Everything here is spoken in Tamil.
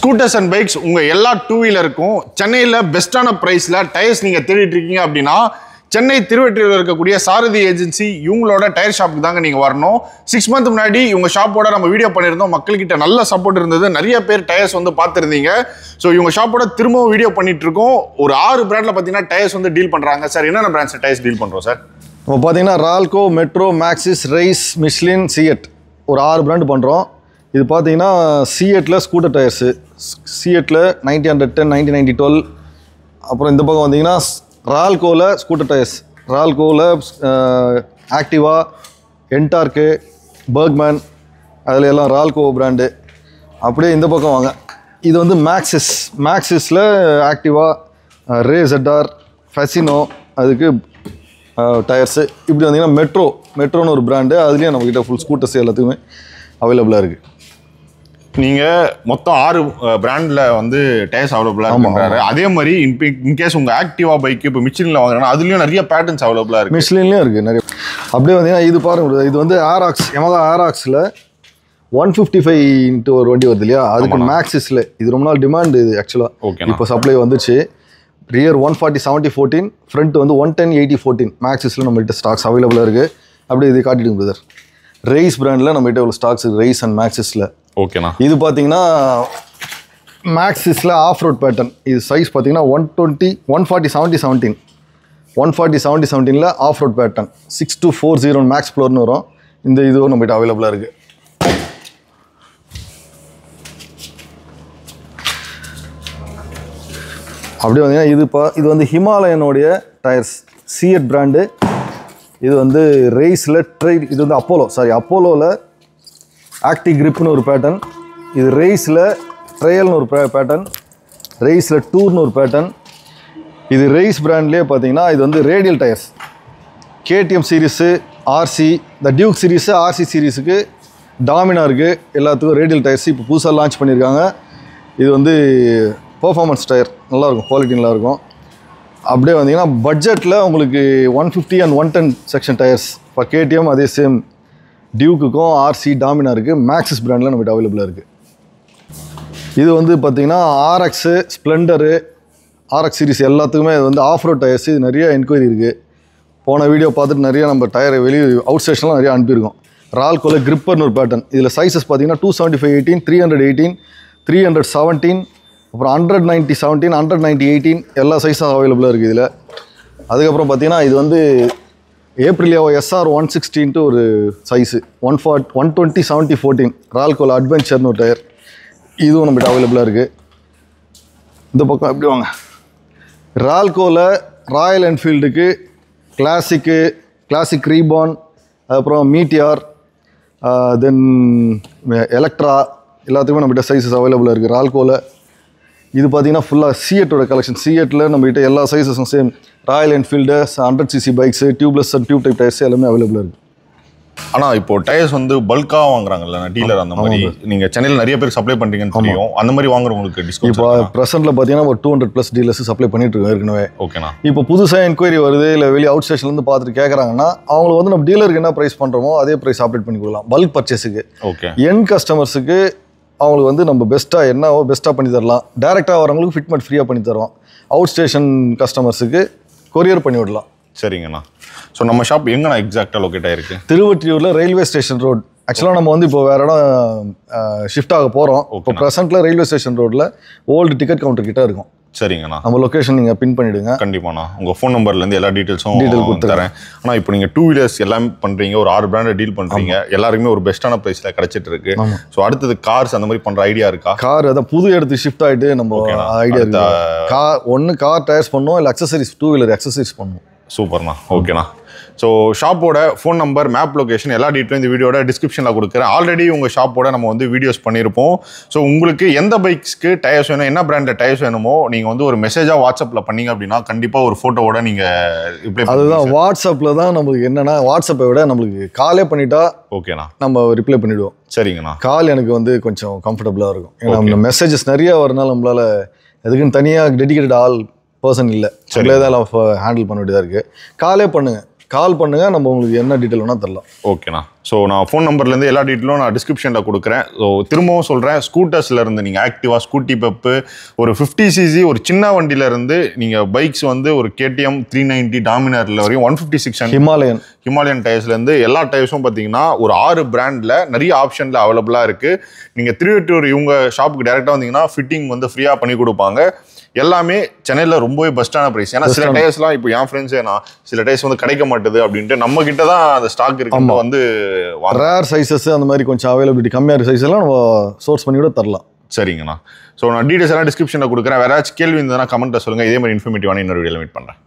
ஸ்கூட்டர்ஸ் அண்ட் பைக்ஸ் உங்கள் எல்லா டூ வீலருக்கும் சென்னையில் பெஸ்ட்டான ப்ரைஸில் டயர்ஸ் நீங்கள் தேடிட்டு இருக்கீங்க அப்படின்னா சென்னை திருவெற்றியூரில் இருக்கக்கூடிய சாரதி ஏஜென்சி இவங்களோட டயர் ஷாப்புக்கு தாங்க நீங்கள் வரணும். 6 months முன்னாடி இவங்க ஷாப்போட நம்ம வீடியோ பண்ணியிருந்தோம். மக்கள்கிட்ட நல்ல சப்போர்ட் இருந்தது. நிறைய பேர் டயர்ஸ் வந்து பார்த்துருந்தீங்க. ஸோ இவங்க ஷாப்போட திரும்பவும் வீடியோ பண்ணிட்டு இருக்கோம். ஒரு 6 பிராண்டில் பார்த்தீங்கன்னா டயர்ஸ் வந்து டீல் பண்ணுறாங்க. சார் என்னென்ன பிராண்ட்ஸ் டயர்ஸ் டீல் பண்ணுறோம் சார்? இப்போ பார்த்தீங்கன்னா Ralco, metro, Maxis, rice, மிஷ்லின், CEAT ஒரு 6 பிராண்டு பண்ணுறோம். இது பார்த்தீங்கன்னா சிஎட்டில் ஸ்கூட்டர் டயர்ஸு, சிஎட்டில் 90-110, 90-90-12. அப்புறம் இந்த பக்கம் வந்தீங்கன்னா ரால்கோவில் ஸ்கூட்டர் டயர்ஸ், ரால்கோவில் ஆக்டிவா, என்டார்க்கு, பர்க்மேன், அதில் எல்லாம் ரால்கோ பிராண்டு. அப்படியே இந்த பக்கம் வாங்க, இது வந்து மேக்ஸிஸில் ஆக்டிவா, ரேசட்டார், ஃபெசினோ, அதுக்கு டயர்ஸு. இப்படி வந்தீங்கன்னா மெட்ரோன்னு ஒரு பிராண்டு, அதுலேயும் நம்மக்கிட்ட ஃபுல் ஸ்கூட்டர்ஸ் எல்லாத்துக்குமே அவைலபிளாக இருக்குது. நீங்கள் மொத்தம் 6 பிராண்டில் வந்து டயர்ஸ் அவைலபிளாக இருக்குன்றாரு. அதே மாதிரி இன்கேஸ் உங்கள் ஆக்டிவா பைக்கு இப்போ மிஷ்லினில் வாங்குறேன்னா அதுலேயும் நிறைய பேட்டர்ன்ஸ் அவைலபிளாக இருக்குது. மிஷ்லின்லேயும் இருக்குது நிறைய. அப்படியே வந்தீங்கன்னா இது பாருங்கள், இது வந்து ஆராக்ஸ், யமஹா ஆராக்ஸில் 155 ஒரு வண்டி வருது இல்லையா, அதுக்கு மேக்ஸிஸில் இது ரொம்ப நாள் டிமாண்ட். இது ஆக்சுவலாக ஓகே, இப்போ சப்ளை வந்துச்சு. ரியர் 140/70/14, ஃப்ரண்ட் வந்து 110/80/14 மேக்ஸிஸில் நம்மகிட்ட ஸ்டாக்ஸ் அவைலபிளாக இருக்குது. அப்படியே இது காட்டிடுங்க பிரதர். ரைஸ் பிராண்டில் நம்மகிட்ட உள்ள ஸ்டாக்ஸ் ரைஸ் அண்ட் மேக்ஸிஸில். ஓகேண்ணா. இது பார்த்தீங்கன்னா மேக்ஸிஸில் ஆஃப் ரோட் பேட்டர்ன். இது சைஸ் பார்த்தீங்கன்னா 140/70/17, 140/70/17 ஆஃப் ரோட் பேட்டர்ன் 6240 மேக்ஸ் ஃப்ளோர்னு வரும். இந்த இதுவும் நம்மகிட்ட அவைலபிளாக இருக்குது. அப்படியே வந்தீங்கன்னா இது வந்து ஹிமாலயனுடைய டயர்ஸ், சிஎட் பிராண்டு. இது வந்து ரைஸில் இது வந்து அப்போலோவில் ஆக்டிவ் கிரிப்னு ஒரு பேட்டர்ன். இது ரைஸில் ட்ரையல்னு ஒரு பேட்டர்ன், ரைஸில் டூர்னு ஒரு பேட்டர்ன். இது ரைஸ் பிராண்ட்லேயே பார்த்தீங்கன்னா இது வந்து radial tyres. KTM series, RC, இந்த டியூக் சீரீஸு, ஆர்சி சீரீஸுக்கு, டாமினாருக்கு எல்லாத்துக்கும் ரேடியல் டயர்ஸ் இப்போ புதுசாக லான்ச் பண்ணியிருக்காங்க. இது வந்து பர்ஃபார்மன்ஸ் டயர், நல்லாயிருக்கும், குவாலிட்டி நல்லாயிருக்கும். அப்படியே வந்தீங்கன்னா பட்ஜெட்டில் உங்களுக்கு 150 and 110 செக்ஷன் டயர்ஸ் இப்போ கேடிஎம், அதே சேம் டியூக்குக்கும், ஆர்சி, டாமினாருக்கு மேக்ஸிஸ் பிராண்டில் நம்மகிட்ட அவைலபிளாக இருக்குது. இது வந்து பார்த்திங்கன்னா ஆர்எக்ஸு, ஸ்ப்ளெண்டரு, ஆர்எக்ஸ் சீரிஸ் எல்லாத்துக்குமே இது வந்து ஆஃப் ரோட் டயர்ஸ். இது நிறைய என்கொயரி இருக்குது. போன வீடியோ பார்த்துட்டு நிறைய நம்ம டயரை வெளியே அவுட் ஸ்டேஷன்லாம் நிறைய அனுப்பியிருக்கோம். ரால்கோவில் கிரிப்பர்னு ஒரு பேட்டர்ன். இதில் சைஸஸ் பார்த்தீங்கன்னா 275/18, 300/18, 300/17, அப்புறம் 190/17, 190/18 எல்லா சைஸும் அவைலபிளாக இருக்குது இதில். அதுக்கப்புறம் பார்த்தீங்கன்னா இது வந்து ஏப்ரிலியாவோ SR 160 ஒரு சைஸு, 120/70/14 ரால்கோவில் அட்வென்ச்சர்னு ஒரு டயர். இதுவும் நம்மகிட்ட அவைலபிளாக இருக்குது. இந்த பக்கம் எப்படி வாங்க, ரால்கோவில் ராயல் என்ஃபீல்டுக்கு கிளாசிக் ரீபான், அதுக்கப்புறம் மீட்டியார், தென் எலக்ட்ரா எல்லாத்துக்குமே நம்மகிட்ட சைஸஸ் அவைலபிளாக இருக்குது ரால்கோவில். இது பார்த்தீங்கன்னா ஃபுல்லாக சிஎட்டோட கலெக்ஷன். சிஎட்டில் நம்மகிட்ட எல்லா சைஸஸும் same, royal enfield, 100cc bikes, tubeless and tube type tyres எல்லாமே அவைலபிளாக இருக்குது. ஆனால் இப்போ டயர்ஸ் வந்து பல்காக வாங்குறாங்கல்ல டீலர், அந்த மாதிரி நீங்கள் சென்னையில் நிறைய பேர் சப்ளை பண்ணுறீங்கன்னு தெரியும். அந்த மாதிரி வாங்குறவங்களுக்கு டிஸ்கவுண்ட் இப்போ ப்ரெசென்ட்டில் பார்த்தீங்கன்னா ஒரு 200+ டீலர்ஸ் சப்ளை பண்ணிட்டு இருக்கோம் ஏற்கனவே. ஓகேண்ணா. இப்போ புதுசாக என்கொயரி வருது, இல்லை வெளியே அவுட் ஸ்டேஷன்லேருந்து பார்த்துட்டு கேட்குறாங்கன்னா அவங்களுக்கு வந்து நம்ம டீலருக்கு என்ன ப்ரைஸ் பண்ணுறோமோ அதே ப்ரைஸ் அப்டேட் பண்ணி கொடுக்கலாம். பல்க் பர்ச்சேஸுக்கு, ஓகே, என் கஸ்டமர்ஸுக்கு அவங்களுக்கு வந்து நம்ம பெஸ்ட்டாக பண்ணி தரலாம். டேரெக்டாக வரவங்களுக்கு ஃபிட்மெண்ட் ஃப்ரீயாக பண்ணி தரோம். அவுட் ஸ்டேஷன் கஸ்டமர்ஸுக்கு கொரியர் பண்ணி விடலாம். சரிங்கண்ணா. ஸோ நம்ம ஷாப் எங்கண்ணா எக்ஸாக்டாக லொக்கேட் ஆகிருக்கு? திருவொற்றியூரில் ரயில்வே ஸ்டேஷன் ரோட். ஆக்சுவலாக நம்ம வந்து இப்போ வேறு இடம் ஷிஃப்ட் ஆக போகிறோம். இப்போ ப்ரெசென்ட்டில் ரயில்வே ஸ்டேஷன் ரோட்டில் ஓல்டு டிக்கெட் கவுண்டர் கிட்ட இருக்கும். சரிங்கண்ணா. நம்ம லொக்கேஷன் நீங்கள் பின் பண்ணிவிடுங்க. கண்டிப்பாண்ணா. உங்கள் ஃபோன் நம்பர்லேருந்து எல்லா டீட்டெயில் கொடுத்துறேன். ஆனால் இப்போ நீங்கள் 2 வீலர்ஸ் எல்லாம் பண்ணுறீங்க, ஒரு 6 பிராண்டை டீல் பண்ணுறீங்க, எல்லாருக்குமே ஒரு பெஸ்ட்டான ப்ரைஸில் கிடச்சிட்டு இருக்கு. ஸோ அடுத்தது கார்ஸ் அந்த மாதிரி பண்ணுற ஐடியா இருக்கா? கார் அதான் புது இடத்துக்கு ஷிஃப்ட் ஆகிட்டு நம்ம ஐடியா இருக்கா? கார் டயர்ஸ் பண்ணோம், இல்லை அக்சசரிஸ், 2 வீலர் அக்சசரிஸ் பண்ணுவோம். சூப்பர்ண்ணா. ஓகேண்ணா. ஸோ ஷாப்போட ஃபோன் நம்பர், மேப் லொகேஷன் எல்லா டீட்டெயிலும் இந்த வீடியோட டிஸ்கிரிப்ஷனில் கொடுக்குறேன். ஆல்ரெடி உங்கள் ஷாப்போட நம்ம வந்து வீடியோஸ் பண்ணியிருப்போம். ஸோ உங்களுக்கு எந்த பைக்ஸ்க்கு டயர்ஸ் வேணும், என்ன பிராண்டட் டயர்ஸ் வேணுமோ நீங்கள் வந்து ஒரு மெசேஜாக வாட்ஸ்அப்பில் பண்ணீங்க அப்படின்னா கண்டிப்பாக ஒரு ஃபோட்டோவோட நீங்கள் ரிப்ளை. அதுதான் வாட்ஸ்அப்பில் தான் நம்மளுக்கு என்னென்னா, வாட்ஸ்அப்பை விட நம்மளுக்கு காலே பண்ணிட்டா ஓகேண்ணா நம்ம ரிப்ளை பண்ணிவிடுவோம். சரிங்கண்ணா. கால் எனக்கு வந்து கொஞ்சம் கம்ஃபர்டபுளாக இருக்கும். ஏன்னா மெசேஜஸ் நிறையா வரனால நம்மளால் எதுக்குன்னு தனியாக டெடிகேட்டட் பர்சன் இல்லை, நம்மளே தான் ஹேண்டில் பண்ண வேண்டியதாக இருக்குது. காலே பண்ணுங்கள். கால் பண்ணுங்கள், நம்ம உங்களுக்கு என்ன டீட்டெயில் வேணால் தரலாம். ஓகேண்ணா. ஸோ நான் ஃபோன் நம்பர்லேருந்து எல்லா டீட்டெயிலும் நான் டிஸ்கிரிப்ஷனில் கொடுக்குறேன். ஸோ திரும்பவும் சொல்கிறேன், ஸ்கூட்டர்ஸ்லேருந்து நீங்கள் ஆக்டிவா, ஸ்கூட்டி பெப்பு, ஒரு 50cc ஒரு சின்ன வண்டியிலேருந்து நீங்கள் பைக்ஸ் வந்து ஒரு KTM 390 டாமினரில் வரையும் 156 ஹிமாலயன் டயர்ஸ்லேருந்து எல்லா டயர்ஸும் பார்த்தீங்கன்னா ஒரு 6 பிராண்டில் நிறைய ஆப்ஷனில் அவைலபிளாக இருக்குது. நீங்கள் திருவெட்டூர் இவங்க ஷாப்புக்கு டேரெக்டாக வந்தீங்கன்னா ஃபிட்டிங் வந்து ஃப்ரீயாக பண்ணி கொடுப்பாங்க. எல்லாமே சென்னையில் ரொம்பவே பெஸ்ட்டான ப்ரைஸ். ஏன்னா சில டயர்ஸ்லாம் இப்போ என் ஃப்ரெண்ட்ஸே நான் சில டயர்ஸ் வந்து கிடைக்க மாட்டுது அப்படின்ட்டு நம்ம கிட்ட தான் அந்த ஸ்டாக் இருக்கு வந்து ரேர் சைஸஸ் அந்த மாதிரி கொஞ்சம் அவைலபிலிட்டி கம்மியான சைஸ் எல்லாம் நம்ம சோர்ஸ் பண்ணி கூட தரலாம். சரிங்கண்ணா. ஸோ நான் டீடைல்ஸ் எல்லாம் டிஸ்கிரிப்ஷனில் கொடுக்குறேன். வேற ஏதாச்சும் கேள்வி இருந்ததுன்னா கமெண்ட்டில் சொல்லுங்கள். இதே மாதிரி இன்ஃபர்மேட்டிவான இன்னொரு வீடியோவில் மீட் பண்ணுறேன்.